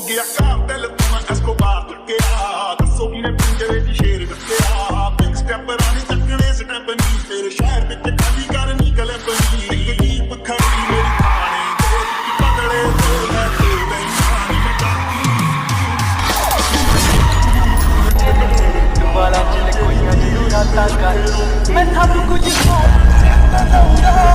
ਗਿਆ ਕਾਰ ਦਿਲ ਤੋਂ ਮੈਂ ਐਸਕੋਬਾਰ ਚੱਕਿਆ ਦੱਸੋ ਕਿਨੇ ਪਿੰਜਰੇ ਦੀ ਸ਼ੇਰ ਰੱਖਿਆ ਬਿਗ ਸਟੈਪ ਰਾਣੀ ਚੱਕਣੇ ਸਟੈਪ ਨਹੀਂ ਤੇਰੇ ਸ਼ਹਿਰ ਵਿੱਚ ਕਾਲੀ ਕਰਨੀ ਗਲੇ ਪਈ ਇੱਕ ਖੜੀ ਮੇਰੀ ਥਾਣੇ ਦੇ ਪਕੜੇ ਤੇ ਮੈਂ ਤੇ ਬੈਠਾਨੀ ਦੁਬਾਰਾ ਚ ਲਕੋਈਆਂ ਜਿਹੀ ਰਾਤਾਂ ਕਰ ਮੈਂ ਸਭ ਕੁਝ ਖੋ